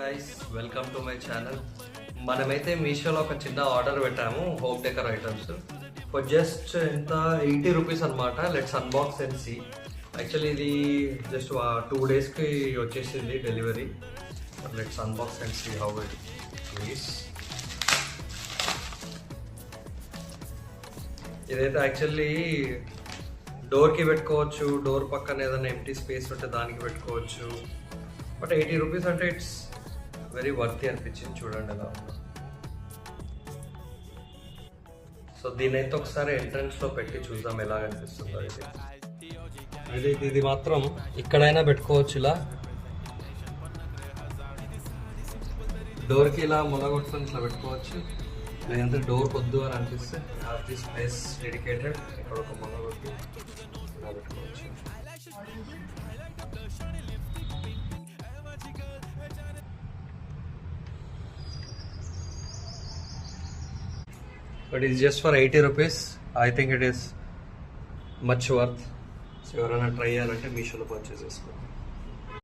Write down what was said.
Guys, welcome to my channel. మనమైతే మీషోలో ఒక చిన్న ఆర్డర్ పెట్టాము, home decor items for just ఎంత 80 రూపీస్ అనమాట. Let's unbox and see. Actually ఇది జస్ట్ 2 డేస్కి వచ్చేసింది delivery. Let's unbox and see how it please. ఇదైతే యాక్చువల్లీ డోర్కి పెట్టుకోవచ్చు, డోర్ పక్కన ఏదైనా ఎంటీ స్పేస్ ఉంటే దానికి పెట్టుకోవచ్చు. బట్ 80 రూపీస్ అంటే ఇట్స్ వెరీ వర్తీ అనిపించింది. చూడండి ఎలా ఉందో. సో దీని అయితే ఒకసారి ఎంట్రన్స్లో పెట్టి చూద్దాం ఎలా అనిపిస్తుందో. ఇది మాత్రం ఇక్కడైనా పెట్టుకోవచ్చు. ఇలా డోర్కి ఇలా మొలగొట్టుకొని ఇట్లా పెట్టుకోవచ్చు. లేదంటే డోర్ వద్దు అని అనిపిస్తే దిస్ ప్లేస్ డెడికేటెడ్, ఇక్కడ ఒక మొలగొట్టి ఇలా పెట్టుకోవచ్చు. But it's just for 80 rupees. I think it is much worth. So ఎవరైనా ట్రై చేయాలంటే మీషోలో పర్చేస్ చేసుకోండి.